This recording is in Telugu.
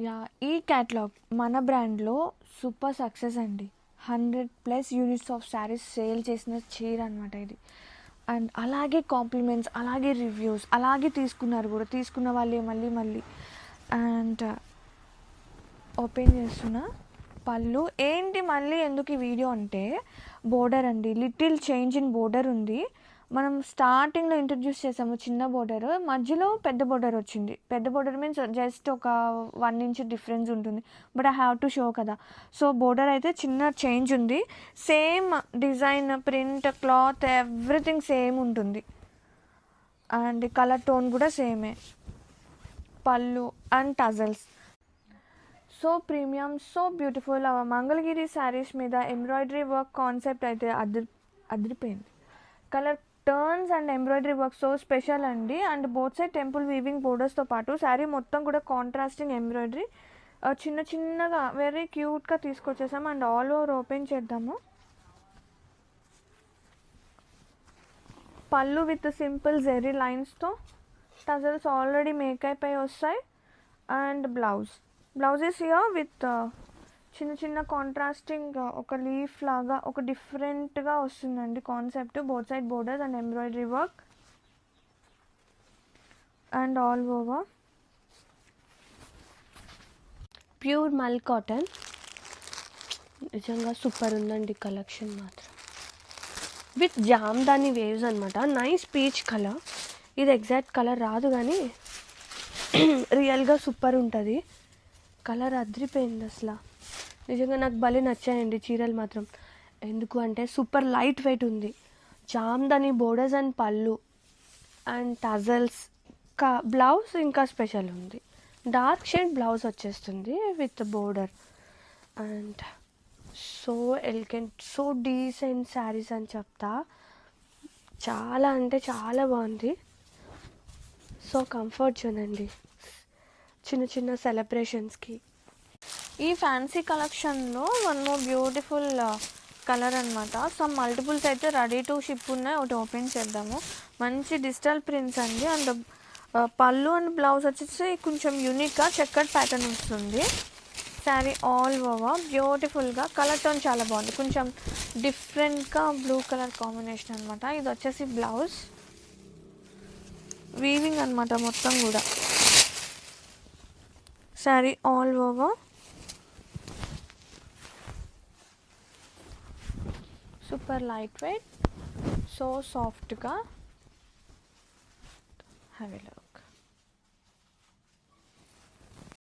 యాహ్! ఈ క్యాటలాగ్ మన బ్రాండ్‌లో సూపర్ సక్సెస్ అండి. 100+ యూనిట్స్ ఆఫ్ శారీస్ సేల్ చేసిన చీర అనమాట ఇది. అండ్ అలాగే కాంప్లిమెంట్స్, అలాగే రివ్యూస్, అలాగే తీసుకున్నారు కూడా. తీసుకున్న వాళ్ళే మళ్ళీ మళ్ళీ. అండ్ ఓపెన్ చేస్తున్నా. పళ్ళు ఏంటి మళ్ళీ ఎందుకు ఈ వీడియో అంటే, బోర్డర్ అండి. లిటిల్ చేంజ్ ఇన్ బోర్డర్ ఉంది. మనం స్టార్టింగ్లో ఇంట్రడ్యూస్ చేసాము చిన్న బోర్డర్, మధ్యలో పెద్ద బోర్డర్ వచ్చింది. పెద్ద బోర్డర్ మీన్స్ జస్ట్ ఒక 1 ఇంచ్ డిఫరెన్స్ ఉంటుంది. But I have to show కదా. సో బోర్డర్ అయితే చిన్న చేంజ్ ఉంది. Same design, print, cloth everything same ఉంటుంది. అండ్ కలర్ టోన్ కూడా సేమే. Pallu and tassels so premium, so beautiful. Mangalagiri saris మీద ఎంబ్రాయిడరీ వర్క్ కాన్సెప్ట్ అయితే అదిరిపోయింది. Colour turns and embroidery work so special అండి. And both side temple weaving బోర్డర్స్తో పాటు శారీ మొత్తం కూడా కాంట్రాస్టింగ్ ఎంబ్రాయిడరీ చిన్న చిన్నగా వెరీ క్యూట్గా తీసుకొచ్చేసాము. అండ్ ఆల్ ఓవర్ ఓపెన్ చేద్దాము. పళ్ళు విత్ సింపుల్ జెరీ లైన్స్తో, టజల్స్ ఆల్రెడీ మేక్ అయిపోయి వస్తాయి. అండ్ బ్లౌజెస్ హియర్ విత్ చిన్న చిన్న కాంట్రాస్టింగ్ ఒక లీఫ్ లాగా ఒక డిఫరెంట్గా వస్తుందండి concept. Both side borders and embroidery work and all over pure మల్ కాటన్. నిజంగా సూపర్ ఉందండి కలెక్షన్ మాత్రం. విత్ జామ్దాని వేవ్స్ అనమాట. Nice peach colour. ఇది ఎగ్జాక్ట్ కలర్ రాదు కానీ రియల్గా సూపర్ ఉంటుంది. కలర్ అదిరిపోయింది అసలు. నిజంగా నాకు భలే నచ్చాయండి చీరలు మాత్రం. ఎందుకు అంటే సూపర్ లైట్ వెయిట్ ఉంది. జామ్దాని బోర్డర్స్ అండ్ పళ్ళు అండ్ టజల్స్. బ్లౌజ్ ఇంకా స్పెషల్ ఉంది. డార్క్ షేడ్ బ్లౌజ్ వచ్చేస్తుంది with border. And so elegant, so decent saris అని చెప్తా. చాలా అంటే చాలా బాగుంది. సో కంఫర్ట్ జోన్ అండి చిన్న చిన్న సెలబ్రేషన్స్కి. ఈ ఫ్యాన్సీ కలెక్షన్లో వన్ మోర్ బ్యూటిఫుల్ కలర్ అనమాట. సమ్ మల్టిపుల్స్ అయితే రెడీ టు షిప్ ఉన్నాయి. ఒకటి ఓపెన్ చేద్దాము. మంచి డిజిటల్ ప్రింట్స్ అండి. అండ్ పళ్ళు అండ్ బ్లౌజ్ వచ్చేసి కొంచెం యూనిక్గా చెక్కడ్ ప్యాటర్న్ వస్తుంది. శారీ ఆల్ ఓవర్ బ్యూటిఫుల్గా. కలర్ టోన్ చాలా బాగుంది. కొంచెం డిఫరెంట్గా బ్లూ కలర్ కాంబినేషన్ అనమాట. ఇది వచ్చేసి బ్లౌజ్ వీవింగ్ అనమాట మొత్తం కూడా. Sari all over super lightweight, so సాఫ్ట్గా. Have a look.